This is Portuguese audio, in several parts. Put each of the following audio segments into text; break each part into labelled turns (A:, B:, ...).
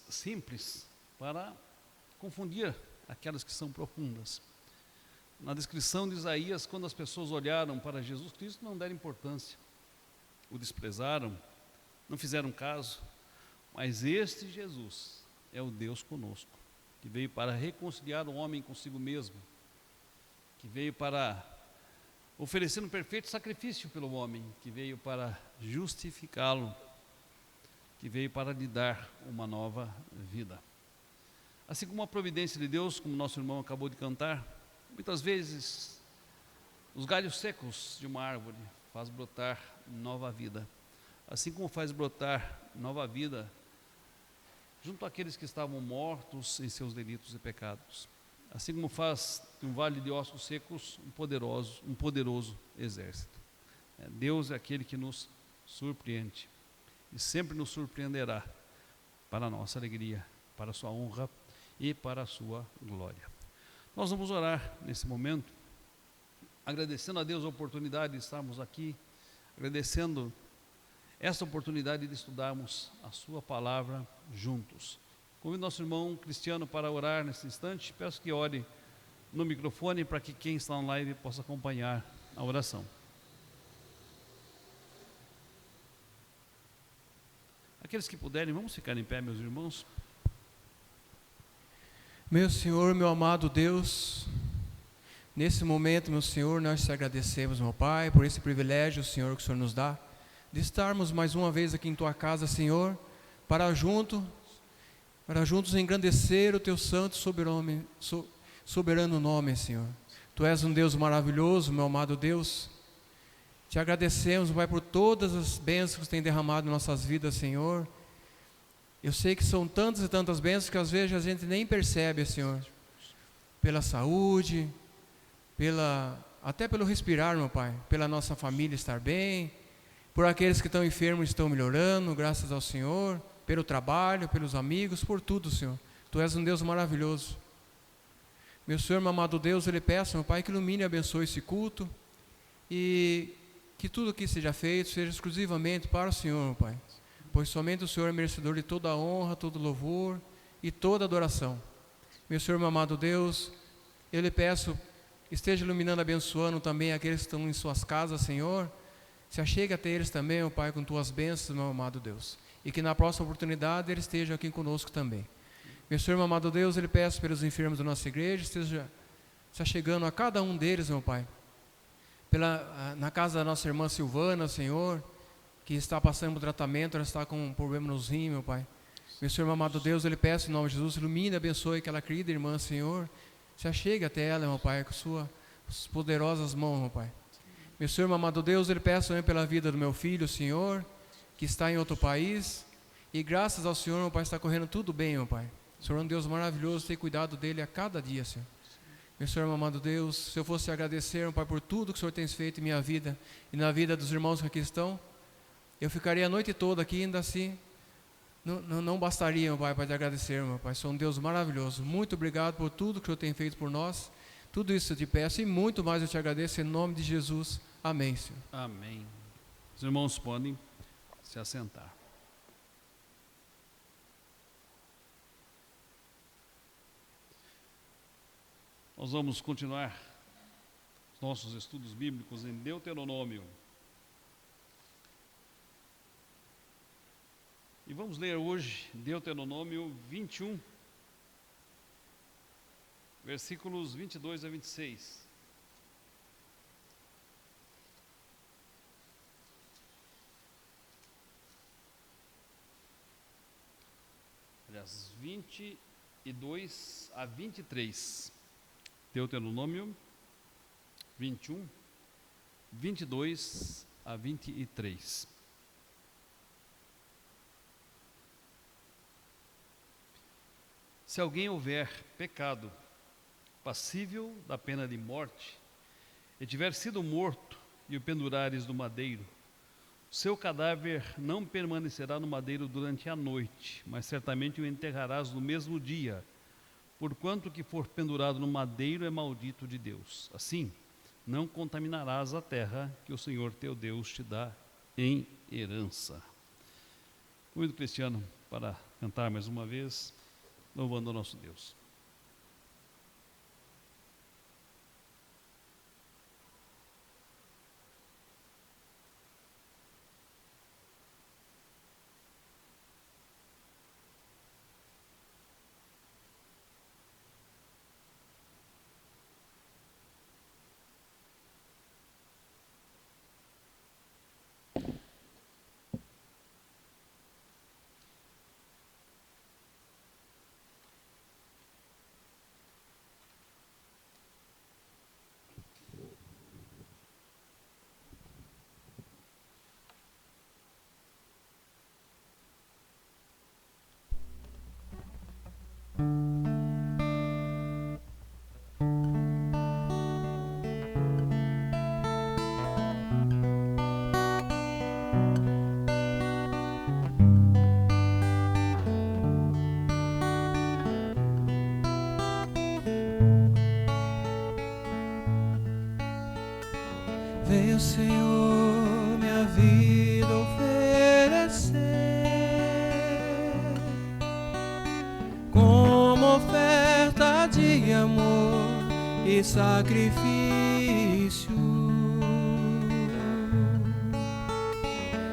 A: simples para confundir aquelas que são profundas. Na descrição de Isaías, quando as pessoas olharam para Jesus Cristo, não deram importância, o desprezaram, não fizeram caso, mas este Jesus é o Deus conosco, que veio para reconciliar o homem consigo mesmo, que veio para oferecer um perfeito sacrifício pelo homem, que veio para justificá-lo, que veio para lhe dar uma nova vida. Assim como a providência de Deus, como nosso irmão acabou de cantar, muitas vezes os galhos secos de uma árvore faz brotar nova vida, assim como faz brotar nova vida junto àqueles que estavam mortos em seus delitos e pecados, assim como faz de um vale de ossos secos um poderoso exército. Deus é aquele que nos surpreende e sempre nos surpreenderá para a nossa alegria, para a sua honra e para a sua glória. Nós vamos orar nesse momento, agradecendo a Deus a oportunidade de estarmos aqui, agradecendo esta oportunidade de estudarmos a sua palavra juntos. Convido nosso irmão Cristiano para orar nesse instante. Peço que ore no microfone para que quem está na live possa acompanhar a oração. Aqueles que puderem, vamos ficar em pé, meus irmãos.
B: Meu Senhor, meu amado Deus, nesse momento, meu Senhor, nós te agradecemos, meu Pai, por esse privilégio, Senhor, que o Senhor nos dá, de estarmos mais uma vez aqui em Tua casa, Senhor, para juntos engrandecer o Teu santo soberano nome, Senhor. Tu és um Deus maravilhoso, meu amado Deus. Te agradecemos, Pai, por todas as bênçãos que tem derramado em nossas vidas, Senhor. Eu sei que são tantas e tantas bênçãos que às vezes a gente nem percebe, Senhor. Pela saúde, até pelo respirar, meu Pai, pela nossa família estar bem, por aqueles que estão enfermos estão melhorando, graças ao Senhor, pelo trabalho, pelos amigos, por tudo, Senhor. Tu és um Deus maravilhoso. Meu Senhor, meu amado Deus, eu lhe peço, meu Pai, que ilumine e abençoe esse culto e que tudo que seja feito seja exclusivamente para o Senhor, meu Pai, pois somente o Senhor é merecedor de toda a honra, todo louvor e toda adoração. Meu Senhor, meu amado Deus, eu lhe peço, esteja iluminando, abençoando também aqueles que estão em suas casas, Senhor. Se achegue até eles também, meu Pai, com tuas bênçãos, meu amado Deus, e que na próxima oportunidade eles estejam aqui conosco também. Meu Senhor, meu amado Deus, eu lhe peço pelos enfermos da nossa igreja, esteja se achegando a cada um deles, meu Pai, na casa da nossa irmã Silvana, Senhor, que está passando por tratamento, ela está com um problema nos rins, meu Pai. Meu Senhor, meu amado Deus, eu lhe peço em nome de Jesus, ilumine e abençoe aquela querida irmã, Senhor. Se achegue até ela, meu Pai, com suas poderosas mãos, meu Pai. Meu Senhor, meu amado Deus, eu lhe peço também pela vida do meu filho, Senhor, que está em outro país. E graças ao Senhor, meu Pai, está correndo tudo bem, meu Pai. O Senhor é um Deus maravilhoso, tem cuidado dele a cada dia, Senhor. Meu Senhor, meu amado Deus, se eu fosse agradecer, meu Pai, por tudo que o Senhor tem feito em minha vida e na vida dos irmãos que aqui estão, eu ficaria a noite toda aqui, ainda assim, não bastaria, meu Pai, para te agradecer, meu Pai. Sou um Deus maravilhoso. Muito obrigado por tudo que o Senhor tem feito por nós. Tudo isso eu te peço e muito mais eu te agradeço em nome de Jesus. Amém, Senhor.
A: Amém. Os irmãos podem se assentar. Nós vamos continuar os nossos estudos bíblicos em Deuteronômio. E vamos ler hoje Deuteronômio 21, versículos 22 a 26. Aliás, 22 a 23. Deuteronômio 21, 22 a 23. Se alguém houver pecado passível da pena de morte, e tiver sido morto e o pendurares no madeiro, seu cadáver não permanecerá no madeiro durante a noite, mas certamente o enterrarás no mesmo dia, porquanto que for pendurado no madeiro é maldito de Deus. Assim, não contaminarás a terra que o Senhor teu Deus te dá em herança. Convido o Cristiano para cantar mais uma vez, louvando o nosso Deus.
B: Veio, Senhor, minha vida oferecer como oferta de amor e sacrifício.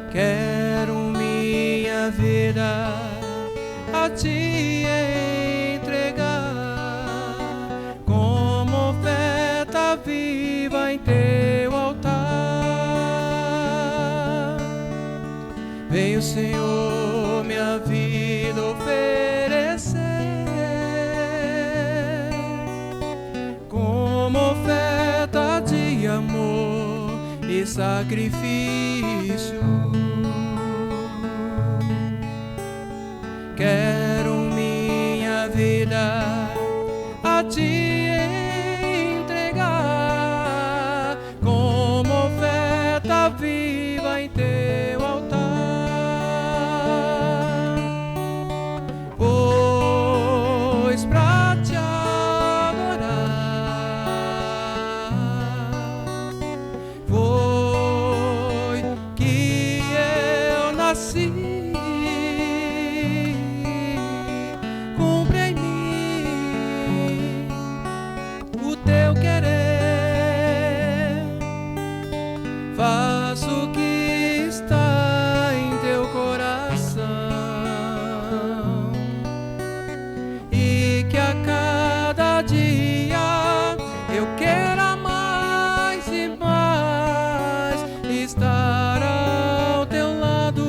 B: Quero minha vida a Ti entregar como oferta viva em Teu altar. Veio, Senhor, minha vida oferecer como oferta de amor e sacrifício. Quero minha vida a Ti entregar como oferta viva em Teu altar. Pois pra Te adorar foi que eu nasci. Cumpre em mim o Teu querer, faço o que está em Teu coração, e que a cada dia eu queira mais e mais estar ao Teu lado,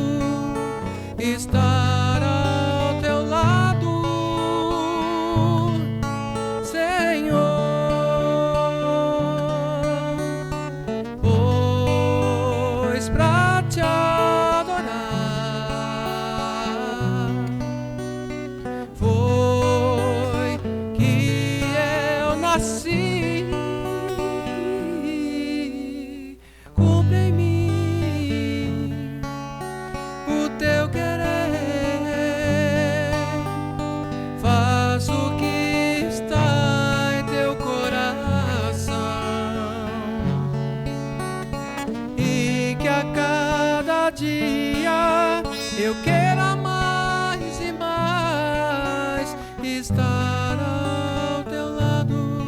B: estar ao Teu lado, Senhor. Pois pra Te adorar foi que eu nasci. Cumpre em mim o Teu querer, faço o que está em Teu coração, e que a cada dia eu queira mais e mais estar ao Teu lado,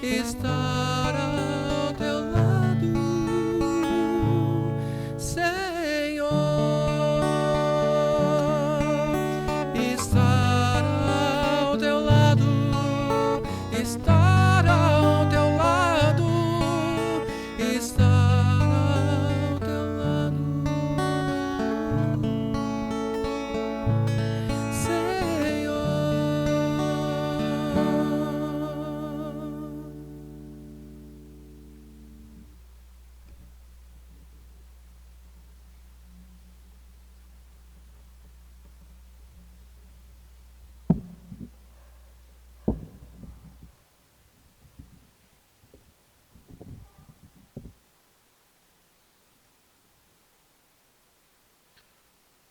B: estar ao Teu lado, Senhor. Estar ao Teu lado, estar ao Teu lado, estar ao Teu lado, Senhor.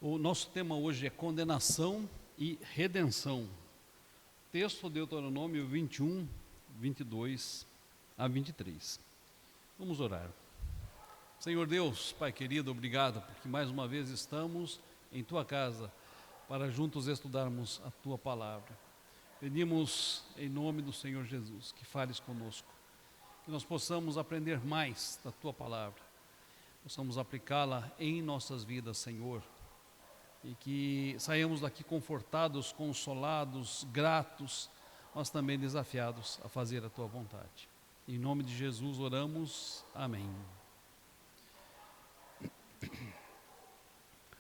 A: O nosso tema hoje é condenação e redenção. Texto Deuteronômio 21, 22 a 23. Vamos orar. Senhor Deus, Pai querido, obrigado, porque mais uma vez estamos em Tua casa para juntos estudarmos a Tua palavra. Pedimos em nome do Senhor Jesus que fales conosco, que nós possamos aprender mais da Tua palavra, possamos aplicá-la em nossas vidas, Senhor, e que saiamos daqui confortados, consolados, gratos, mas também desafiados a fazer a Tua vontade. Em nome de Jesus oramos, amém.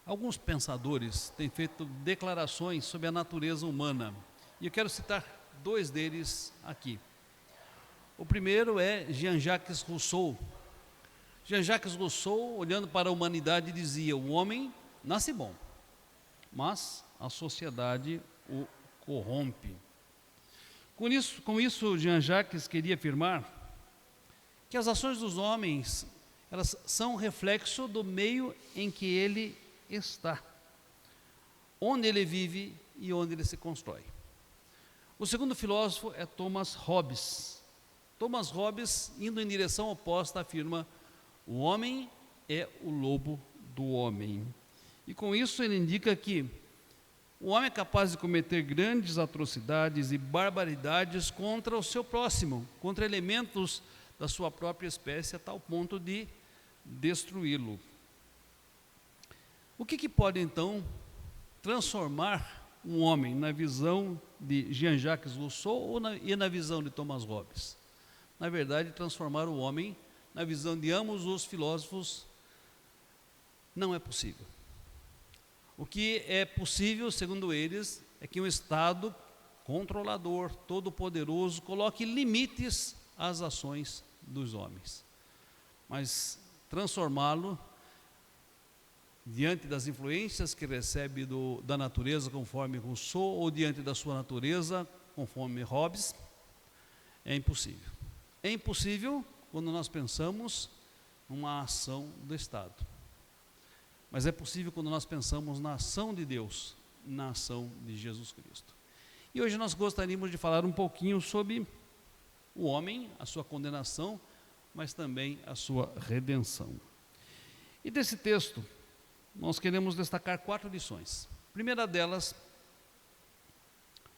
A: Alguns pensadores têm feito declarações sobre a natureza humana, e eu quero citar dois deles aqui. O primeiro é Jean-Jacques Rousseau. Jean-Jacques Rousseau, olhando para a humanidade, dizia: o homem nasce bom, mas a sociedade o corrompe. Com isso, Jean-Jacques queria afirmar que as ações dos homens, elas são reflexo do meio em que ele está, onde ele vive e onde ele se constrói. O segundo filósofo é Thomas Hobbes. Thomas Hobbes, indo em direção oposta, afirma: o homem é o lobo do homem. E com isso ele indica que o homem é capaz de cometer grandes atrocidades e barbaridades contra o seu próximo, contra elementos da sua própria espécie, a tal ponto de destruí-lo. O que pode então transformar um homem na visão de Jean-Jacques Rousseau e na visão de Thomas Hobbes? Na verdade, transformar o homem na visão de ambos os filósofos não é possível. O que é possível, segundo eles, é que um Estado controlador, todo-poderoso, coloque limites às ações dos homens. Mas transformá-lo, diante das influências que recebe da natureza, conforme Rousseau, ou diante da sua natureza, conforme Hobbes, é impossível. É impossível quando nós pensamos numa ação do Estado. Mas é possível quando nós pensamos na ação de Deus, na ação de Jesus Cristo. E hoje nós gostaríamos de falar um pouquinho sobre o homem, a sua condenação, mas também a sua redenção. E desse texto, nós queremos destacar 4 lições. A primeira delas,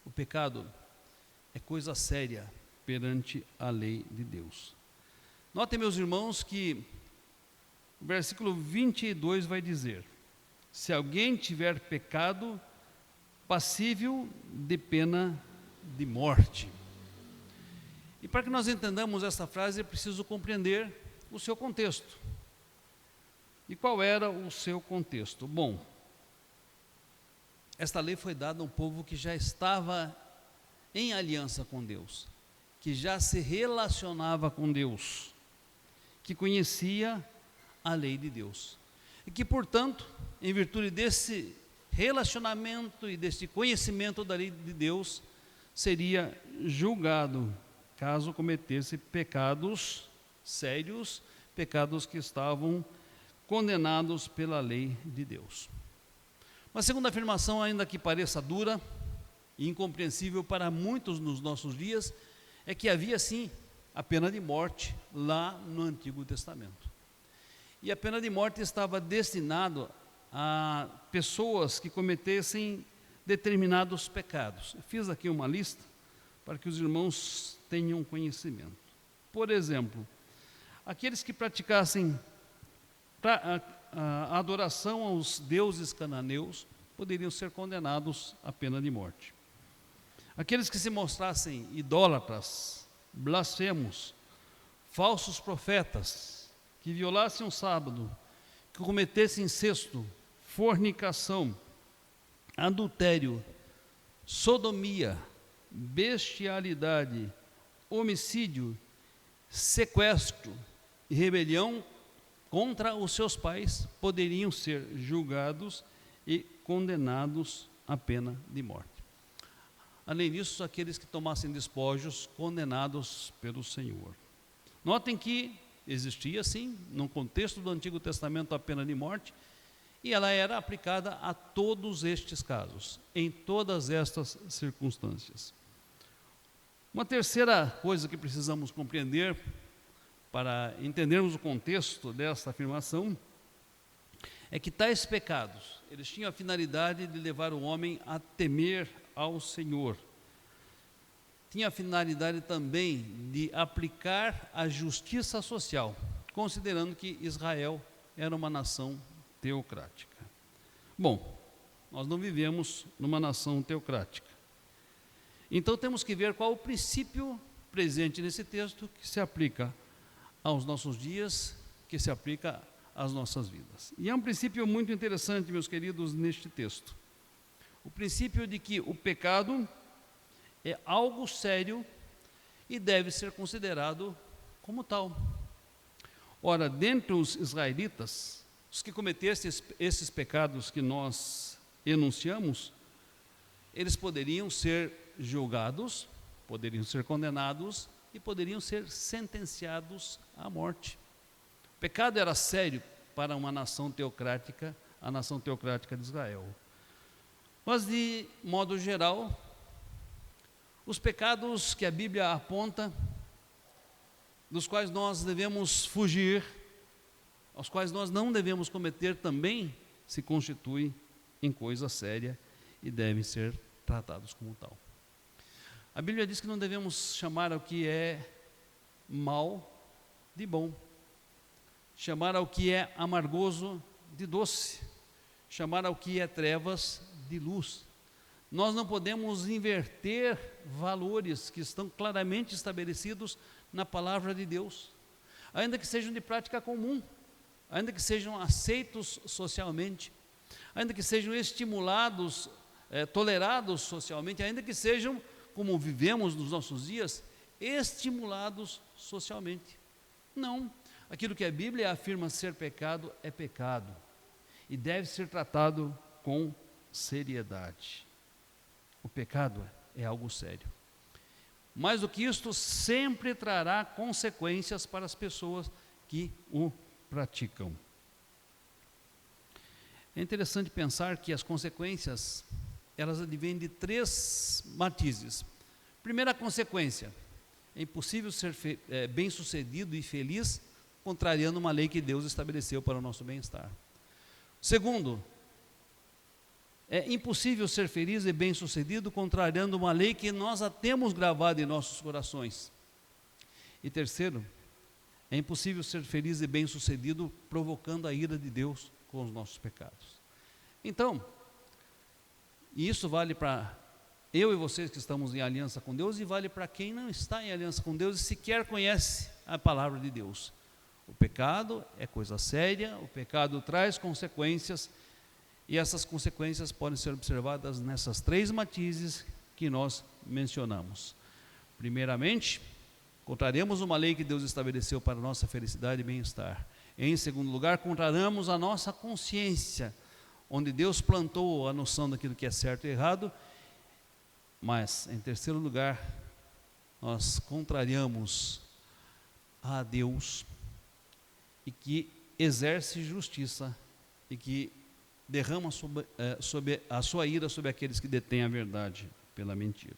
A: o pecado é coisa séria perante a lei de Deus. Notem, meus irmãos, que o versículo 22 vai dizer: se alguém tiver pecado, passível de pena de morte. E para que nós entendamos essa frase, é preciso compreender o seu contexto. E qual era o seu contexto? Bom, esta lei foi dada a um povo que já estava em aliança com Deus, que já se relacionava com Deus, que conhecia a lei de Deus. E que, portanto, em virtude desse relacionamento e desse conhecimento da lei de Deus, seria julgado caso cometesse pecados sérios, pecados que estavam condenados pela lei de Deus. Uma segunda afirmação, ainda que pareça dura e incompreensível para muitos nos nossos dias, é que havia sim a pena de morte lá no Antigo Testamento. E a pena de morte estava destinada a pessoas que cometessem determinados pecados. Eu fiz aqui uma lista para que os irmãos tenham conhecimento. Por exemplo, aqueles que praticassem a adoração aos deuses cananeus poderiam ser condenados à pena de morte. Aqueles que se mostrassem idólatras, blasfemos, falsos profetas, que violassem o sábado, que cometessem incesto, fornicação, adultério, sodomia, bestialidade, homicídio, sequestro e rebelião contra os seus pais, poderiam ser julgados e condenados à pena de morte. Além disso, aqueles que tomassem despojos, condenados pelo Senhor. Notem que existia, sim, no contexto do Antigo Testamento, a pena de morte, e ela era aplicada a todos estes casos, em todas estas circunstâncias. Uma terceira coisa que precisamos compreender para entendermos o contexto dessa afirmação é que tais pecados, eles tinham a finalidade de levar o homem a temer ao Senhor. Tinha a finalidade também de aplicar a justiça social, considerando que Israel era uma nação teocrática. Bom, nós não vivemos numa nação teocrática. Então temos que ver qual o princípio presente nesse texto que se aplica aos nossos dias, que se aplica às nossas vidas. E é um princípio muito interessante, meus queridos, neste texto. O princípio de que o pecado é algo sério e deve ser considerado como tal. Ora, dentre os israelitas, os que cometessem esses pecados que nós enunciamos, eles poderiam ser julgados, poderiam ser condenados e poderiam ser sentenciados à morte. O pecado era sério para uma nação teocrática, a nação teocrática de Israel. Mas, de modo geral, os pecados que a Bíblia aponta, dos quais nós devemos fugir, aos quais nós não devemos cometer, também se constituem em coisa séria e devem ser tratados como tal. A Bíblia diz que não devemos chamar ao que é mal de bom, chamar ao que é amargoso de doce, chamar ao que é trevas de luz. Nós não podemos inverter valores que estão claramente estabelecidos na palavra de Deus, ainda que sejam de prática comum, ainda que sejam aceitos socialmente, ainda que sejam estimulados, tolerados socialmente, ainda que sejam, como vivemos nos nossos dias, estimulados socialmente. Não, aquilo que a Bíblia afirma ser pecado é pecado e deve ser tratado com seriedade. O pecado é algo sério. Mais do que isto, sempre trará consequências para as pessoas que o praticam. É interessante pensar que as consequências, elas advêm de 3 matizes. Primeira consequência: é impossível ser bem-sucedido e feliz contrariando uma lei que Deus estabeleceu para o nosso bem-estar. Segundo, é impossível ser feliz e bem-sucedido contrariando uma lei que nós a temos gravada em nossos corações. E terceiro, é impossível ser feliz e bem-sucedido provocando a ira de Deus com os nossos pecados. Então, e isso vale para eu e vocês que estamos em aliança com Deus, e vale para quem não está em aliança com Deus e sequer conhece a palavra de Deus. O pecado é coisa séria, o pecado traz consequências, e essas consequências podem ser observadas nessas 3 matizes que nós mencionamos. Primeiramente, contrariamos uma lei que Deus estabeleceu para a nossa felicidade e bem-estar. Em segundo lugar, contrariamos a nossa consciência, onde Deus plantou a noção daquilo que é certo e errado. Mas, em terceiro lugar, nós contrariamos a Deus, e que exerce justiça e que derrama sobre a sua ira sobre aqueles que detêm a verdade pela mentira.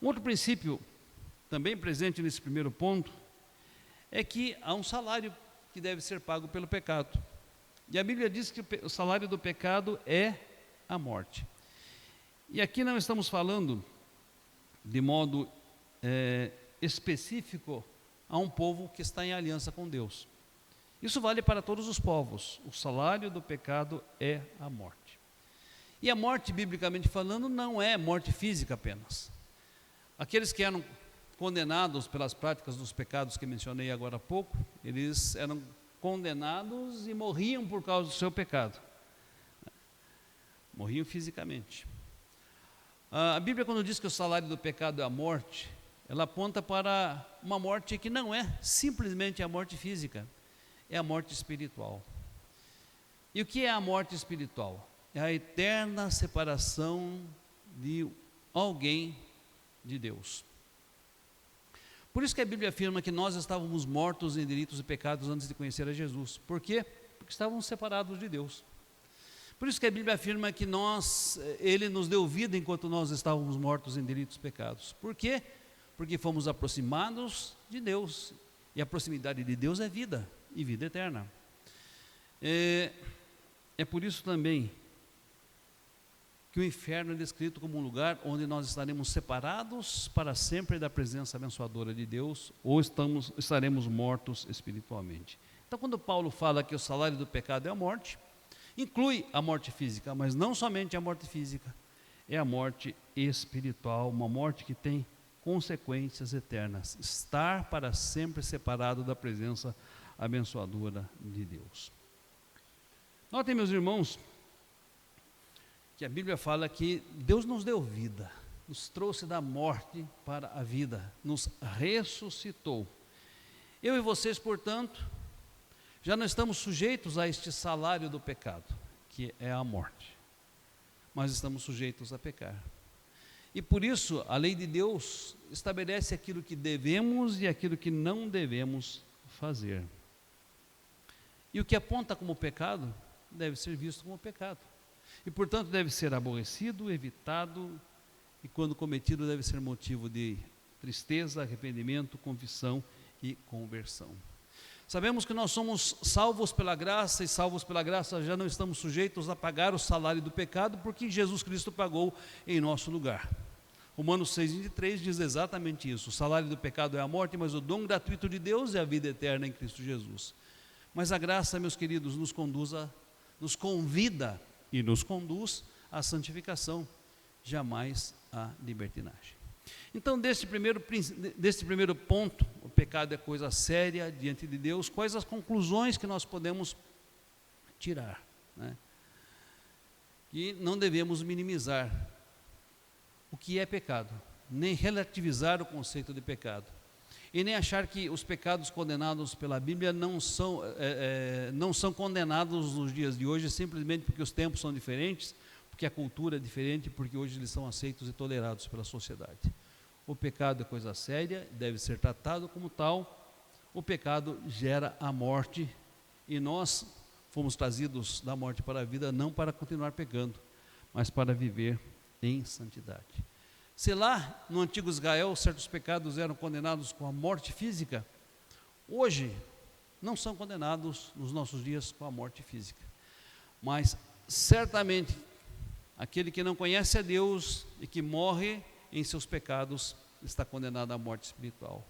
A: Um outro princípio também presente nesse primeiro ponto é que há um salário que deve ser pago pelo pecado. E a Bíblia diz que o salário do pecado é a morte. E aqui não estamos falando de modo específico a um povo que está em aliança com Deus. Isso vale para todos os povos. O salário do pecado é a morte. E a morte, biblicamente falando, não é morte física apenas. Aqueles que eram condenados pelas práticas dos pecados que mencionei agora há pouco, eles eram condenados e morriam por causa do seu pecado. Morriam fisicamente. A Bíblia, quando diz que o salário do pecado é a morte, ela aponta para uma morte que não é simplesmente a morte física, é a morte espiritual. E o que é a morte espiritual? É a eterna separação de alguém de Deus. Por isso que a Bíblia afirma que nós estávamos mortos em delitos e pecados antes de conhecer a Jesus. Por quê? Porque estávamos separados de Deus. Por isso que a Bíblia afirma que Ele nos deu vida enquanto nós estávamos mortos em delitos e pecados. Por quê? Porque fomos aproximados de Deus. E a proximidade de Deus é vida, e vida eterna. É por isso também que o inferno é descrito como um lugar onde nós estaremos separados para sempre da presença abençoadora de Deus, ou estaremos mortos espiritualmente. Então, quando Paulo fala que o salário do pecado é a morte, inclui a morte física, mas não somente a morte física, é a morte espiritual, uma morte que tem consequências eternas, estar para sempre separado da presença abençoadora de Deus. Notem, meus irmãos, que a Bíblia fala que Deus nos deu vida, nos trouxe da morte para a vida, nos ressuscitou. Eu e vocês, portanto, já não estamos sujeitos a este salário do pecado, que é a morte, mas estamos sujeitos a pecar. E por isso, a lei de Deus estabelece aquilo que devemos e aquilo que não devemos fazer. E o que aponta como pecado, deve ser visto como pecado. E, portanto, deve ser aborrecido, evitado, e quando cometido deve ser motivo de tristeza, arrependimento, confissão e conversão. Sabemos que nós somos salvos pela graça, e salvos pela graça já não estamos sujeitos a pagar o salário do pecado, porque Jesus Cristo pagou em nosso lugar. Romanos 6,23 diz exatamente isso: o salário do pecado é a morte, mas o dom gratuito de Deus é a vida eterna em Cristo Jesus. Mas a graça, meus queridos, nos convida e nos conduz à santificação, jamais à libertinagem. Então, deste primeiro ponto, o pecado é coisa séria diante de Deus. Quais as conclusões que nós podemos tirar, né? E não devemos minimizar o que é pecado, nem relativizar o conceito de pecado, e nem achar que os pecados condenados pela Bíblia não são condenados nos dias de hoje, simplesmente porque os tempos são diferentes, porque a cultura é diferente, porque hoje eles são aceitos e tolerados pela sociedade. O pecado é coisa séria, deve ser tratado como tal. O pecado gera a morte, e nós fomos trazidos da morte para a vida não para continuar pecando, mas para viver em santidade. Se lá no antigo Israel certos pecados eram condenados com a morte física, hoje não são condenados nos nossos dias com a morte física, mas certamente aquele que não conhece a Deus e que morre em seus pecados está condenado à morte espiritual.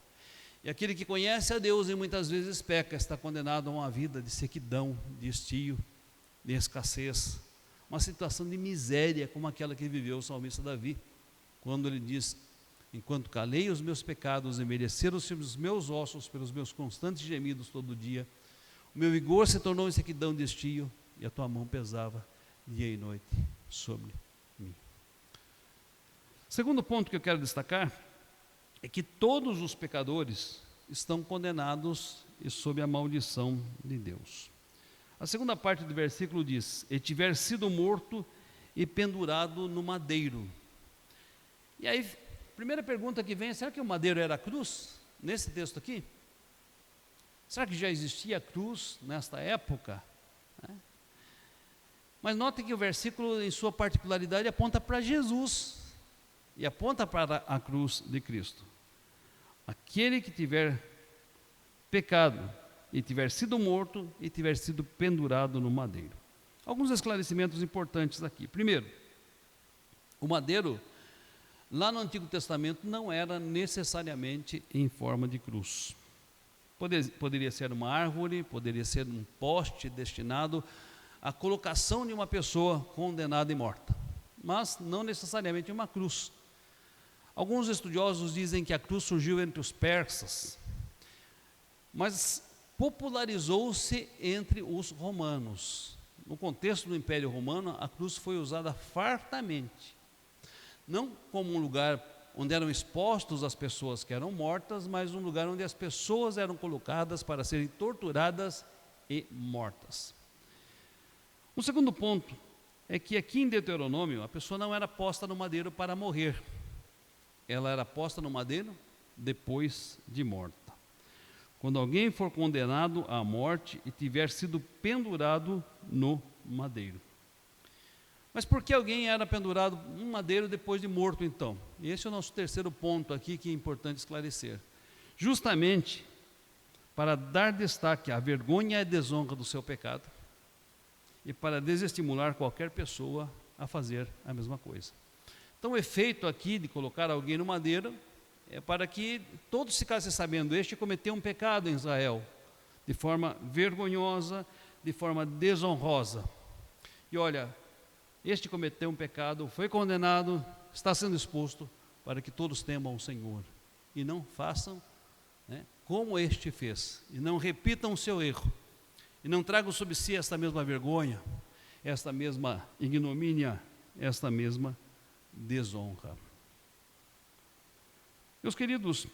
A: E aquele que conhece a Deus e muitas vezes peca está condenado a uma vida de sequidão, de estio, de escassez, uma situação de miséria como aquela que viveu o salmista Davi, quando ele diz: enquanto calei os meus pecados, envelheceram-se os meus ossos pelos meus constantes gemidos todo dia, o meu vigor se tornou em sequidão de estio, e a tua mão pesava dia e noite sobre mim. Segundo ponto que eu quero destacar é que todos os pecadores estão condenados e sob a maldição de Deus. A segunda parte do versículo diz: e tiver sido morto e pendurado no madeiro. E aí, primeira pergunta que vem: será que o madeiro era a cruz? Nesse texto aqui? Será que já existia a cruz nesta época? Mas notem que o versículo, em sua particularidade, aponta para Jesus e aponta para a cruz de Cristo. Aquele que tiver pecado e tiver sido morto e tiver sido pendurado no madeiro. Alguns esclarecimentos importantes aqui. Primeiro, o madeiro, lá no Antigo Testamento, não era necessariamente em forma de cruz. Poderia ser uma árvore, poderia ser um poste destinado à colocação de uma pessoa condenada e morta, mas não necessariamente uma cruz. Alguns estudiosos dizem que a cruz surgiu entre os persas, mas popularizou-se entre os romanos. No contexto do Império Romano, a cruz foi usada fartamente, não como um lugar onde eram expostos as pessoas que eram mortas, mas um lugar onde as pessoas eram colocadas para serem torturadas e mortas. O segundo ponto é que aqui em Deuteronômio, a pessoa não era posta no madeiro para morrer, ela era posta no madeiro depois de morta. Quando alguém for condenado à morte e tiver sido pendurado no madeiro. Mas por que alguém era pendurado no madeiro depois de morto, então? E esse é o nosso terceiro ponto aqui, que é importante esclarecer. Justamente para dar destaque à vergonha e à desonra do seu pecado, e para desestimular qualquer pessoa a fazer a mesma coisa. Então, o efeito aqui de colocar alguém no madeiro é para que todos ficassem sabendo: este cometeu um pecado em Israel, de forma vergonhosa, de forma desonrosa. E olha, este cometeu um pecado, foi condenado, está sendo exposto, para que todos temam o Senhor e não façam, né, como este fez, e não repitam o seu erro, e não tragam sobre si esta mesma vergonha, esta mesma ignomínia, esta mesma desonra. Meus queridos,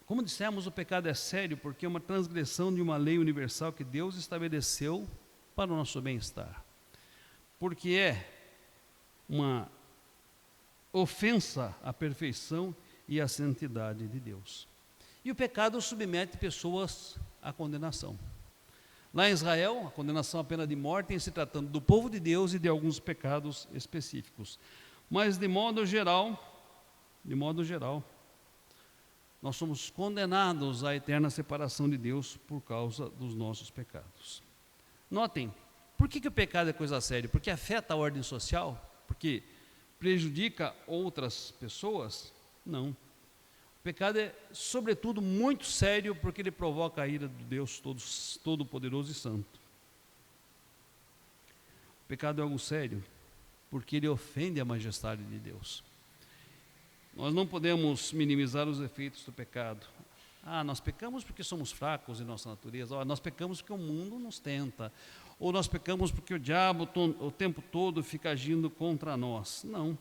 A: como dissemos, o pecado é sério porque é uma transgressão de uma lei universal que Deus estabeleceu para o nosso bem-estar. Porque é uma ofensa à perfeição e à santidade de Deus. E o pecado submete pessoas à condenação. Lá em Israel, a condenação à pena de morte em se tratando do povo de Deus e de alguns pecados específicos. Mas de modo geral, nós somos condenados à eterna separação de Deus por causa dos nossos pecados. Notem, por que o pecado é coisa séria? Porque afeta a ordem social? Porque prejudica outras pessoas? Não. O pecado é, sobretudo, muito sério porque ele provoca a ira de Deus Todo-Poderoso e Santo. O pecado é algo sério porque ele ofende a majestade de Deus. Nós não podemos minimizar os efeitos do pecado. Nós pecamos porque somos fracos em nossa natureza. Nós pecamos porque o mundo nos tenta. Ou nós pecamos porque o diabo o tempo todo fica agindo contra nós. Não.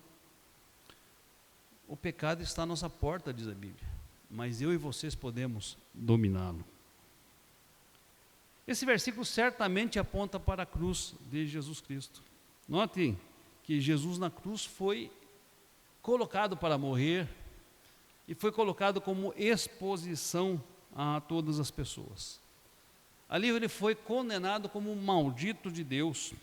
A: O pecado está à nossa porta, diz a Bíblia. Mas eu e vocês podemos dominá-lo. Esse versículo certamente aponta para a cruz de Jesus Cristo. Notem que Jesus na cruz foi colocado para morrer e foi colocado como exposição a todas as pessoas. Ali ele foi condenado como um maldito de Deus,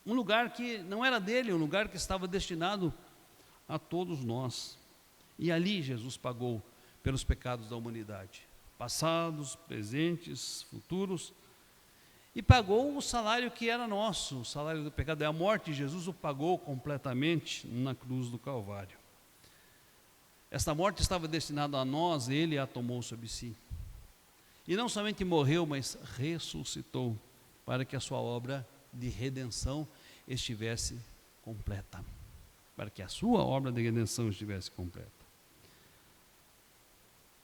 A: um lugar que não era dele, um lugar que estava destinado a todos nós. E ali Jesus pagou pelos pecados da humanidade, passados, presentes, futuros, e pagou o salário que era nosso, o salário do pecado é a morte. Jesus o pagou completamente na cruz do Calvário. Esta morte estava destinada a nós, ele a tomou sobre si. E não somente morreu, mas ressuscitou, para que a sua obra de redenção estivesse completa. Para que a sua obra de redenção estivesse completa.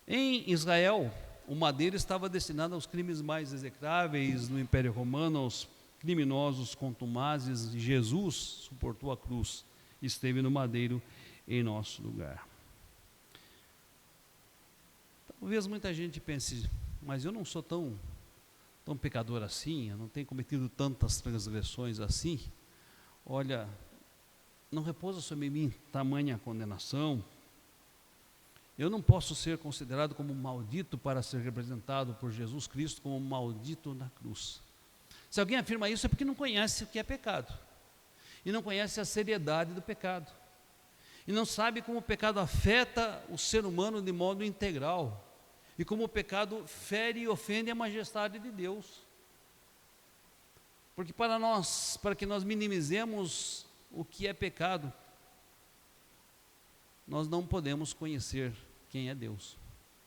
A: Em Israel, o madeiro estava destinado aos crimes mais execráveis no Império Romano, aos criminosos contumazes. Jesus suportou a cruz, esteve no madeiro em nosso lugar. Talvez muita gente pense: mas eu não sou tão pecador assim, eu não tenho cometido tantas transgressões assim. Olha, não repousa sobre mim tamanha condenação. Eu não posso ser considerado como maldito para ser representado por Jesus Cristo como maldito na cruz. Se alguém afirma isso é porque não conhece o que é pecado. E não conhece a seriedade do pecado. E não sabe como o pecado afeta o ser humano de modo integral. E como o pecado fere e ofende a majestade de Deus. Porque para que nós minimizemos o que é pecado, nós não podemos conhecer quem é Deus.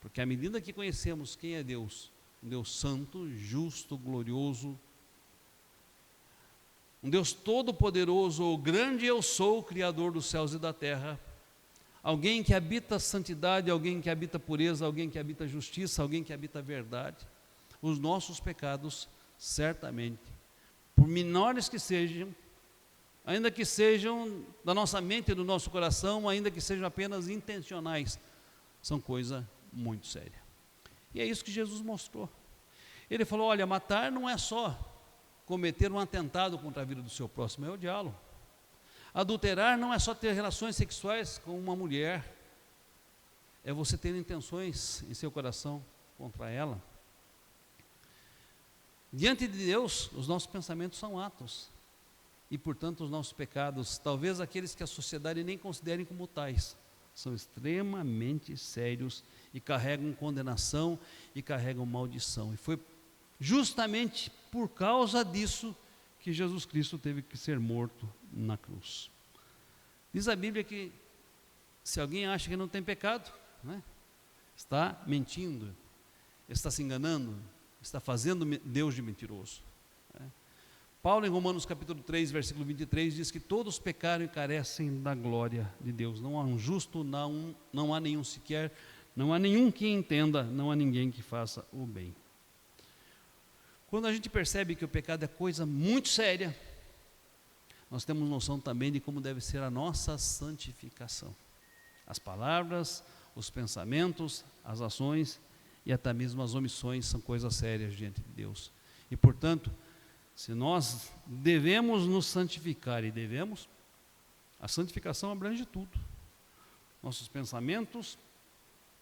A: Porque à medida que conhecemos quem é Deus, um Deus santo, justo, glorioso, um Deus todo-poderoso, o grande eu sou, o Criador dos céus e da terra, alguém que habita santidade, alguém que habita pureza, alguém que habita justiça, alguém que habita verdade, os nossos pecados, certamente, por menores que sejam, ainda que sejam da nossa mente e do nosso coração, ainda que sejam apenas intencionais, são coisa muito séria. E é isso que Jesus mostrou. Ele falou: olha, matar não é só cometer um atentado contra a vida do seu próximo, é odiá-lo. Adulterar não é só ter relações sexuais com uma mulher, é você ter intenções em seu coração contra ela. Diante de Deus, os nossos pensamentos são atos. E, portanto, os nossos pecados, talvez aqueles que a sociedade nem considerem como tais, são extremamente sérios e carregam condenação e carregam maldição. E foi justamente por causa disso que Jesus Cristo teve que ser morto na cruz. Diz a Bíblia que se alguém acha que não tem pecado, né, está mentindo, está se enganando, está fazendo Deus de mentiroso. Paulo, em Romanos capítulo 3, versículo 23, diz que todos pecaram e carecem da glória de Deus. Não há um justo, não há nenhum sequer, não há nenhum que entenda, não há ninguém que faça o bem. Quando a gente percebe que o pecado é coisa muito séria, nós temos noção também de como deve ser a nossa santificação. As palavras, os pensamentos, as ações e até mesmo as omissões são coisas sérias diante de Deus. E, portanto, se nós devemos nos santificar, e devemos, a santificação abrange tudo. Nossos pensamentos,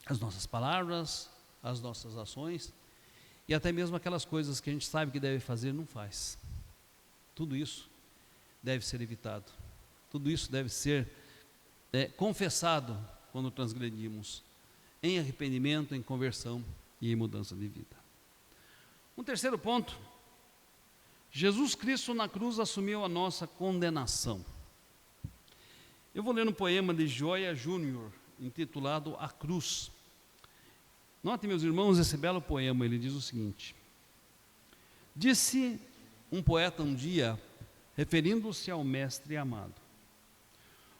A: as nossas palavras, as nossas ações, e até mesmo aquelas coisas que a gente sabe que deve fazer, não faz. Tudo isso deve ser evitado. Tudo isso deve ser confessado quando transgredimos, em arrependimento, em conversão e em mudança de vida. Um terceiro ponto: Jesus Cristo na cruz assumiu a nossa condenação. Eu vou ler um poema de Gioia Júnior, intitulado A Cruz. Notem, meus irmãos, esse belo poema. Ele diz o seguinte: disse um poeta um dia, referindo-se ao mestre amado: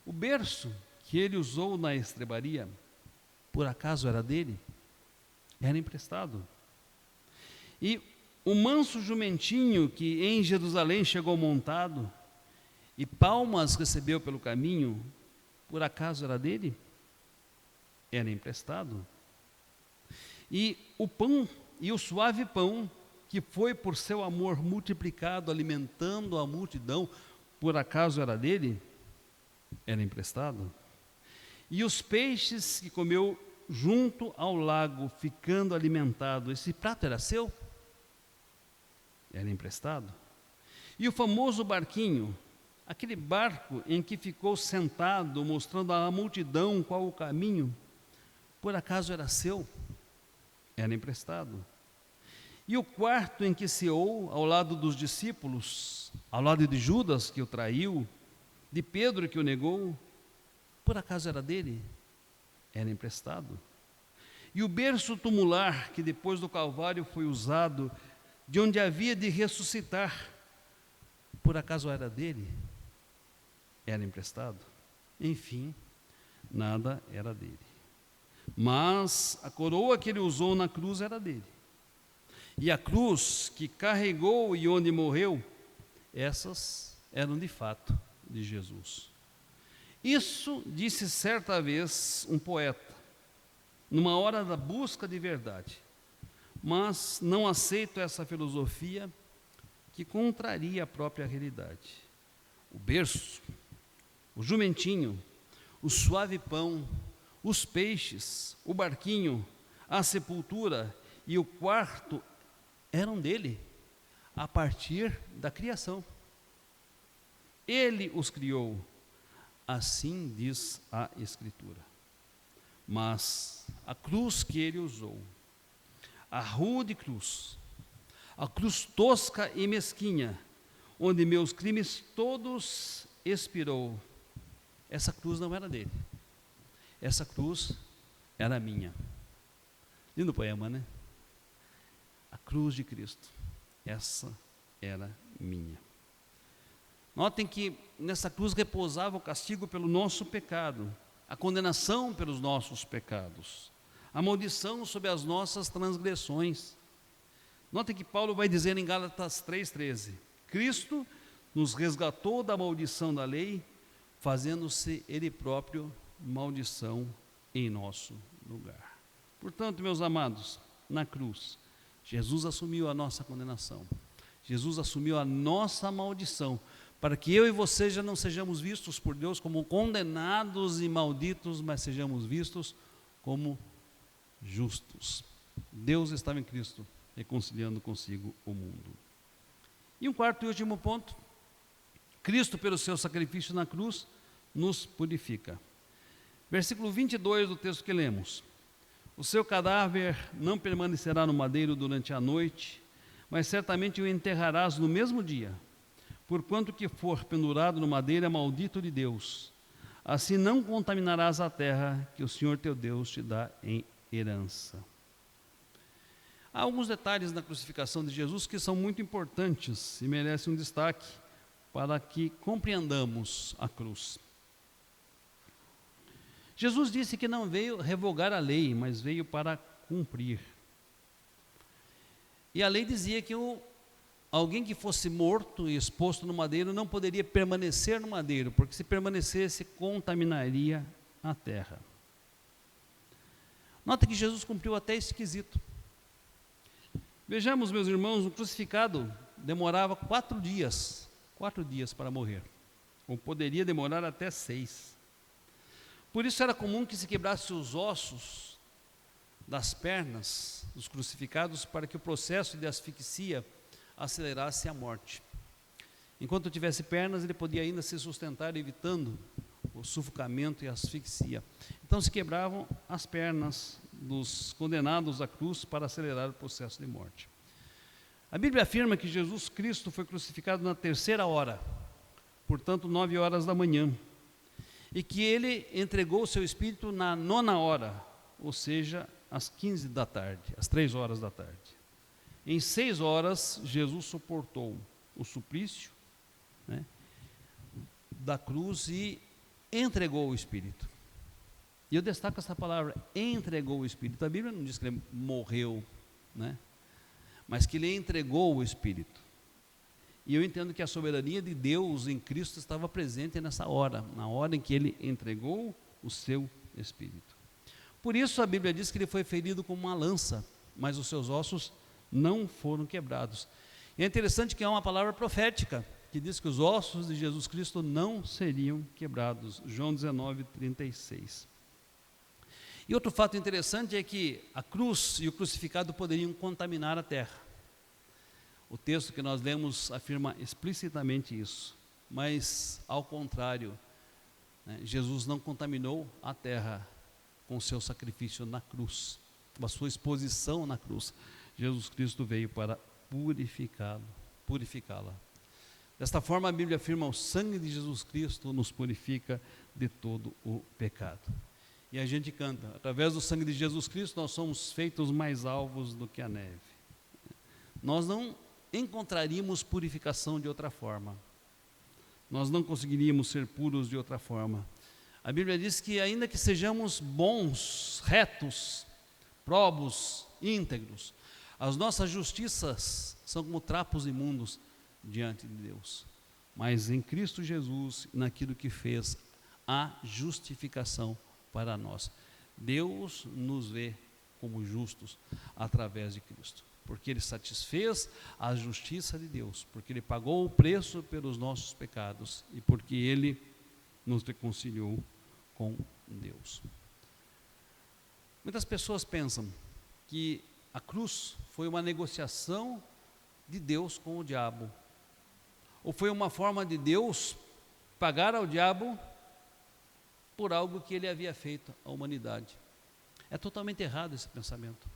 A: o berço que ele usou na estrebaria, por acaso era dele? Era emprestado. E o manso jumentinho que em Jerusalém chegou montado e palmas recebeu pelo caminho, por acaso era dele? Era emprestado. E o pão e o suave pão que foi por seu amor multiplicado, alimentando a multidão, por acaso era dele? Era emprestado. E os peixes que comeu junto ao lago, ficando alimentado, esse prato era seu? Era emprestado. E o famoso barquinho, aquele barco em que ficou sentado, mostrando à multidão qual o caminho, por acaso era seu? Era emprestado. E o quarto em que ceou ao lado dos discípulos, ao lado de Judas que o traiu, de Pedro que o negou, por acaso era dele? Era emprestado. E o berço tumular que depois do Calvário foi usado, de onde havia de ressuscitar, por acaso era dele? Era emprestado. Enfim, nada era dele. Mas a coroa que ele usou na cruz era dele. E a cruz que carregou e onde morreu, essas eram de fato de Jesus. Isso disse certa vez um poeta, numa hora da busca de verdade. Mas não aceito essa filosofia que contraria a própria realidade. O berço, o jumentinho, o suave pão, os peixes, o barquinho, a sepultura e o quarto eram dele, a partir da criação. Ele os criou, assim diz a Escritura. Mas a cruz que ele usou, a rude cruz, a cruz tosca e mesquinha, onde meus crimes todos expirou, essa cruz não era dele. Essa cruz era minha. Lindo poema, né? A cruz de Cristo, essa era minha. Notem que nessa cruz repousava o castigo pelo nosso pecado, a condenação pelos nossos pecados, a maldição sobre as nossas transgressões. Notem que Paulo vai dizer em Gálatas 3,13: Cristo nos resgatou da maldição da lei, fazendo-se Ele próprio maldição em nosso lugar. Portanto, meus amados, na cruz, Jesus assumiu a nossa condenação, Jesus assumiu a nossa maldição, para que eu e você já não sejamos vistos por Deus como condenados e malditos, mas sejamos vistos como justos. Deus estava em Cristo, reconciliando consigo o mundo. E um quarto e último ponto: Cristo, pelo seu sacrifício na cruz, nos purifica. Versículo 22 do texto que lemos: o seu cadáver não permanecerá no madeiro durante a noite, mas certamente o enterrarás no mesmo dia. Porquanto que for pendurado no madeiro é maldito de Deus. Assim não contaminarás a terra que o Senhor teu Deus te dá em herança. Há alguns detalhes na crucificação de Jesus que são muito importantes e merecem um destaque para que compreendamos a cruz. Jesus disse que não veio revogar a lei, mas veio para cumprir. E a lei dizia que alguém que fosse morto e exposto no madeiro não poderia permanecer no madeiro, porque se permanecesse, contaminaria a terra. Nota que Jesus cumpriu até esse quesito. Vejamos, meus irmãos, o crucificado demorava 4 dias para morrer, ou poderia demorar até 6. Por isso era comum que se quebrasse os ossos das pernas dos crucificados para que o processo de asfixia acelerasse a morte. Enquanto tivesse pernas, ele podia ainda se sustentar, evitando o sufocamento e a asfixia. Então se quebravam as pernas dos condenados à cruz para acelerar o processo de morte. A Bíblia afirma que Jesus Cristo foi crucificado na 3ª hora, portanto 9 horas da manhã, e que ele entregou o seu espírito na 9ª hora, ou seja, às 15 da tarde, às 3 horas da tarde. Em 6 horas, Jesus suportou o suplício, né, da cruz e entregou o Espírito. E eu destaco essa palavra, entregou o Espírito. A Bíblia não diz que ele morreu, né, mas que ele entregou o Espírito. E eu entendo que a soberania de Deus em Cristo estava presente nessa hora, na hora em que ele entregou o seu Espírito. Por isso a Bíblia diz que ele foi ferido com uma lança, mas os seus ossos não foram quebrados. E é interessante que há uma palavra profética que diz que os ossos de Jesus Cristo não seriam quebrados. João 19:36. E outro fato interessante é que a cruz e o crucificado poderiam contaminar a terra. O texto que nós lemos afirma explicitamente isso, mas ao contrário, né, Jesus não contaminou a terra com o seu sacrifício na cruz, com a sua exposição na cruz. Jesus Cristo veio para purificá-la. Desta forma a Bíblia afirma: o sangue de Jesus Cristo nos purifica de todo o pecado. E a gente canta: através do sangue de Jesus Cristo nós somos feitos mais alvos do que a neve. Nós não encontraríamos purificação de outra forma. Nós não conseguiríamos ser puros de outra forma. A Bíblia diz que ainda que sejamos bons, retos, probos, íntegros, as nossas justiças são como trapos imundos diante de Deus. Mas em Cristo Jesus, naquilo que fez, há justificação para nós. Deus nos vê como justos através de Cristo, porque Ele satisfez a justiça de Deus, porque Ele pagou o preço pelos nossos pecados e porque Ele nos reconciliou com Deus. Muitas pessoas pensam que a cruz foi uma negociação de Deus com o diabo, ou foi uma forma de Deus pagar ao diabo por algo que ele havia feito à humanidade. É totalmente errado esse pensamento.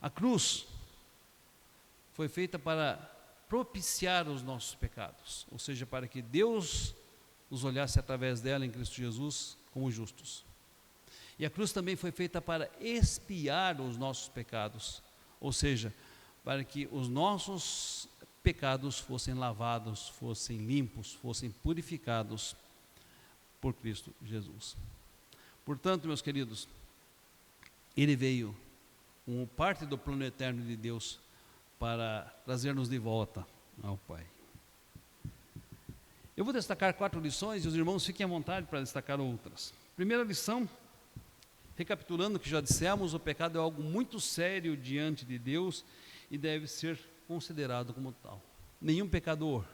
A: A cruz foi feita para propiciar os nossos pecados, ou seja, para que Deus nos olhasse através dela em Cristo Jesus como justos. E a cruz também foi feita para expiar os nossos pecados, ou seja, para que os nossos pecados fossem lavados, fossem limpos, fossem purificados por Cristo Jesus. Portanto, meus queridos, Ele veio como parte do plano eterno de Deus para trazer-nos de volta ao Pai. Eu vou destacar 4 lições e os irmãos fiquem à vontade para destacar outras. Primeira lição, recapitulando o que já dissemos, o pecado é algo muito sério diante de Deus e deve ser considerado como tal. Nenhum pecador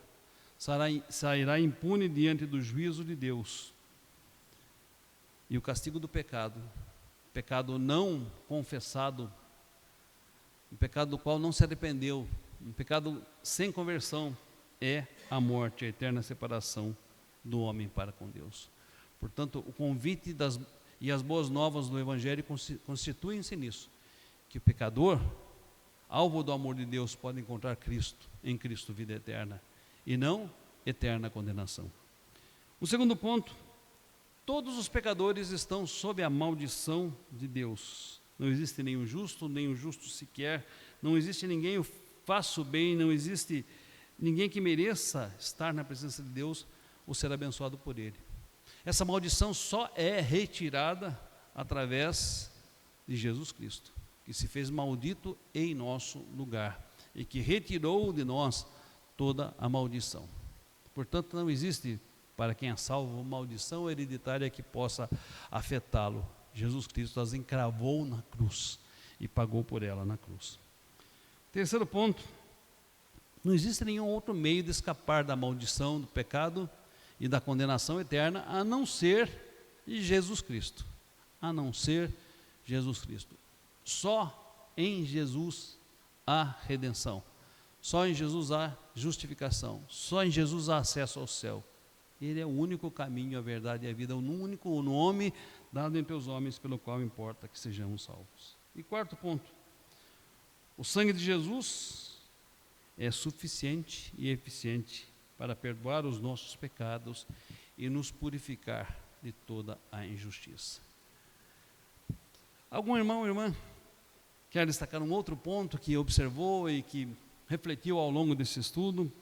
A: sairá impune diante do juízo de Deus. E o castigo do pecado, pecado não confessado, um pecado do qual não se arrependeu, um pecado sem conversão, é a morte, a eterna separação do homem para com Deus. Portanto, o convite e as boas novas do Evangelho constituem-se nisso, que o pecador, alvo do amor de Deus, podem encontrar Cristo, em Cristo vida eterna, e não eterna condenação. O segundo ponto, todos os pecadores estão sob a maldição de Deus. Não existe nenhum justo, nem o justo sequer, não existe ninguém que faça o bem, não existe ninguém que mereça estar na presença de Deus ou ser abençoado por Ele. Essa maldição só é retirada através de Jesus Cristo, que se fez maldito em nosso lugar e que retirou de nós toda a maldição. Portanto, não existe, para quem é salvo, maldição hereditária que possa afetá-lo. Jesus Cristo as encravou na cruz e pagou por ela na cruz. Terceiro ponto, não existe nenhum outro meio de escapar da maldição, do pecado e da condenação eterna, a não ser Jesus Cristo. A não ser Jesus Cristo. Só em Jesus há redenção. Só em Jesus há justificação. Só em Jesus há acesso ao céu. Ele é o único caminho, a verdade e a vida, o único nome dado entre os homens pelo qual importa que sejamos salvos. E quarto ponto, o sangue de Jesus é suficiente e eficiente para perdoar os nossos pecados e nos purificar de toda a injustiça. Algum irmão ou irmã quer destacar um outro ponto que observou e que refletiu ao longo desse estudo,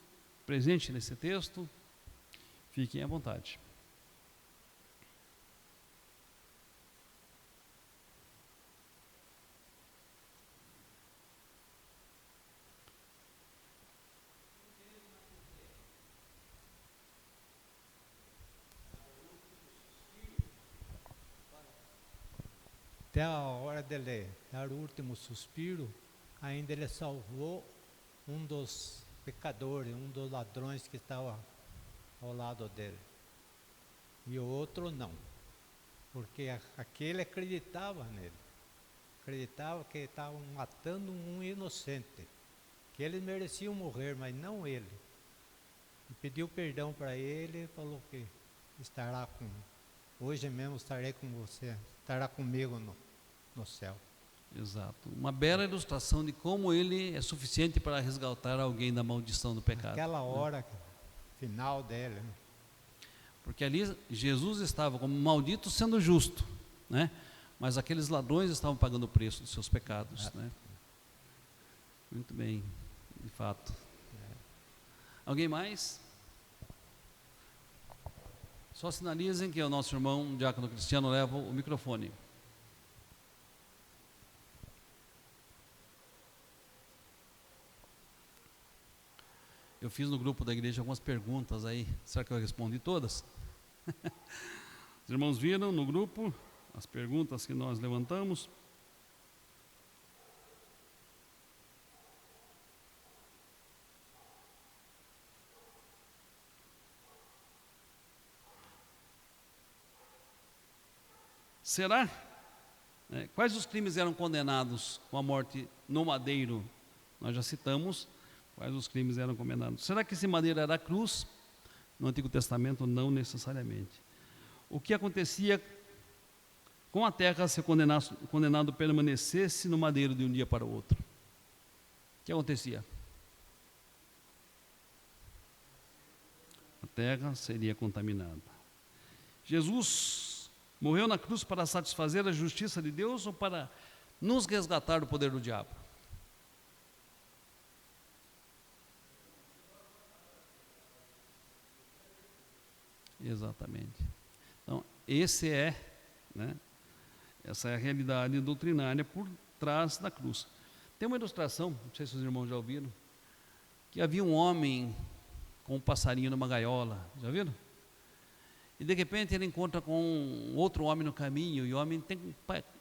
A: presente nesse texto? Fiquem à vontade.
C: Até a hora dele dar o último suspiro, ainda ele salvou um dos pecadores, um dos ladrões que estava ao lado dele. E o outro não, porque aquele acreditava nele, acreditava que estavam matando um inocente, que eles mereciam morrer, mas não ele. E pediu perdão para ele e falou que hoje mesmo estarei com você, estará comigo no céu.
A: Exato. Uma bela ilustração de como ele é suficiente para resgatar alguém da maldição do pecado.
C: Aquela hora final dele.
A: Porque ali Jesus estava como maldito sendo justo, né? Mas aqueles ladrões estavam pagando o preço dos seus pecados, né? Muito bem, de fato. Alguém mais? Só sinalizem que o nosso irmão Diácono Cristiano leva o microfone. Eu fiz no grupo da igreja algumas perguntas aí. Será que eu respondi todas? Os irmãos viram no grupo as perguntas que nós levantamos? Será? Quais os crimes eram condenados com a morte no madeiro? Nós já citamos quais os crimes eram condenados. Será que esse madeiro era a cruz? No Antigo Testamento, não necessariamente. O que acontecia com a terra se o condenado permanecesse no madeiro de um dia para o outro? O que acontecia? A terra seria contaminada. Jesus morreu na cruz para satisfazer a justiça de Deus ou para nos resgatar do poder do diabo? Exatamente. Então, essa é a realidade doutrinária por trás da cruz. Tem uma ilustração, não sei se os irmãos já ouviram, que havia um homem com um passarinho numa gaiola, já viram? E de repente ele encontra com outro homem no caminho, e o homem tem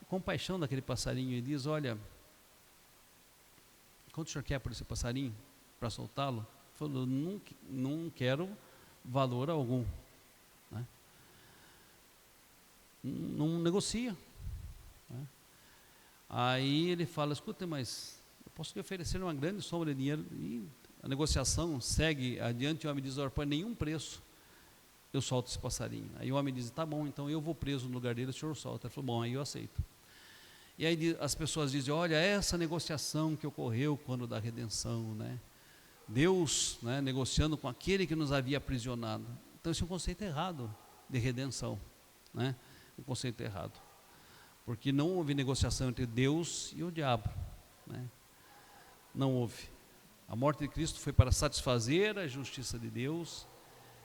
A: compaixão daquele passarinho e diz: olha, quanto o senhor quer por esse passarinho para soltá-lo? Ele falou: não quero valor algum. Não negocia. Aí ele fala: escuta, mas eu posso lhe oferecer uma grande soma de dinheiro. E a negociação segue adiante. O homem diz: olha, por nenhum preço eu solto esse passarinho. Aí o homem diz: tá bom, então eu vou preso no lugar dele, o senhor solta. Ele falou: bom, aí eu aceito. E aí as pessoas dizem, olha, essa negociação que ocorreu quando da redenção, né? Deus, né, negociando com aquele que nos havia aprisionado. Então esse é um conceito errado de redenção, né? Um conceito errado, porque não houve negociação entre Deus e o diabo, né? Não houve. A morte de Cristo foi para satisfazer a justiça de Deus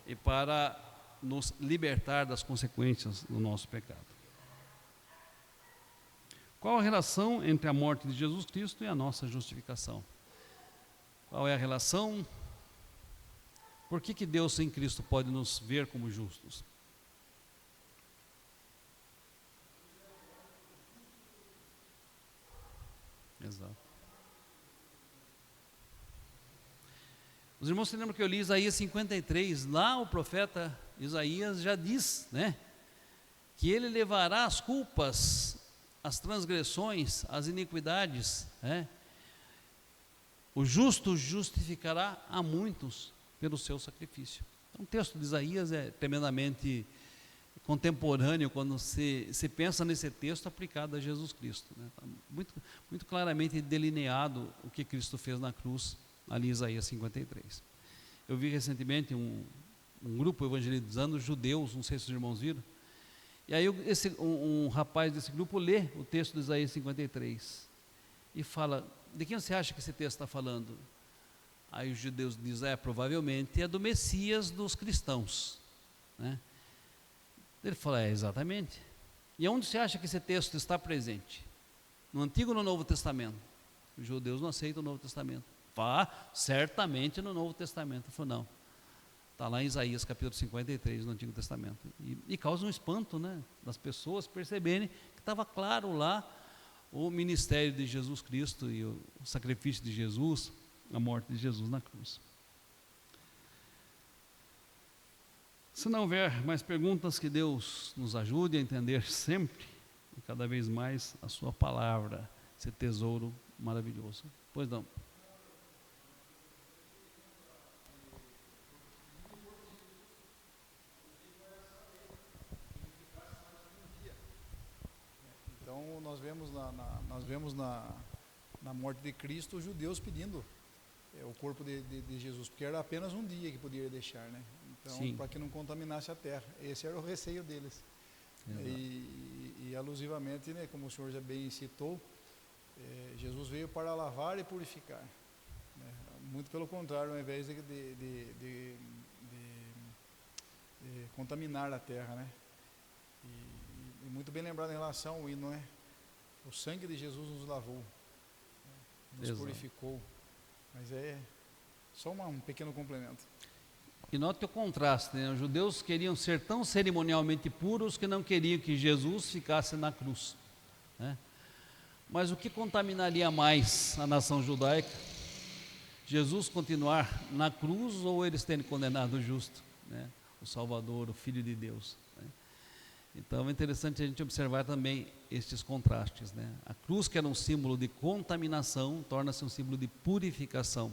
A: e para nos libertar das consequências do nosso pecado. Qual a relação entre a morte de Jesus Cristo e a nossa justificação? Qual é a relação? Por que Deus em Cristo pode nos ver como justos? Exato. Os irmãos se lembram que eu li Isaías 53, lá o profeta Isaías já diz, né, que ele levará as culpas, as transgressões, as iniquidades, né? O justo justificará a muitos pelo seu sacrifício. Então, o texto de Isaías é tremendamente contemporâneo quando se pensa nesse texto aplicado a Jesus Cristo, né? Tá muito claramente delineado o que Cristo fez na cruz, ali em Isaías 53. Eu vi recentemente um grupo evangelizando judeus, não sei se os irmãos viram, e aí um rapaz desse grupo lê o texto de Isaías 53 e fala, de quem você acha que esse texto está falando? Aí os judeus dizem, provavelmente é do Messias dos cristãos, né? Ele fala, exatamente. E onde você acha que esse texto está presente? No Antigo ou no Novo Testamento? Os judeus não aceitam o Novo Testamento. Certamente no Novo Testamento. Ele falou, não. Está lá em Isaías capítulo 53, no Antigo Testamento. E causa um espanto, né, das pessoas perceberem que estava claro lá o ministério de Jesus Cristo e o sacrifício de Jesus, a morte de Jesus na cruz. Se não houver mais perguntas, que Deus nos ajude a entender sempre e cada vez mais a sua palavra, esse tesouro maravilhoso. Pois não.
D: Então nós vemos na morte de Cristo os judeus pedindo o corpo de Jesus, porque era apenas um dia que podia deixar, né? Então, para que não contaminasse a terra. Esse era o receio deles. E alusivamente, né, como o senhor já bem citou, Jesus veio para lavar e purificar, né? Muito pelo contrário, ao invés de contaminar a terra, né? E muito bem lembrado em relação ao hino, né? O sangue de Jesus nos lavou, né? Nos purificou. Mas é só um pequeno complemento.
A: E note o contraste, né? Os judeus queriam ser tão cerimonialmente puros que não queriam que Jesus ficasse na cruz, né? Mas o que contaminaria mais a nação judaica? Jesus continuar na cruz ou eles terem condenado o justo, né? O Salvador, o Filho de Deus, né? Então é interessante a gente observar também estes contrastes, né? A cruz, que era um símbolo de contaminação, torna-se um símbolo de purificação.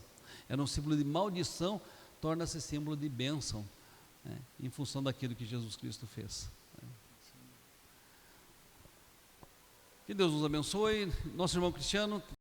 A: Era um símbolo de maldição, torna-se símbolo de bênção, né? Em função daquilo que Jesus Cristo fez, né? Que Deus nos abençoe. Nosso irmão Cristiano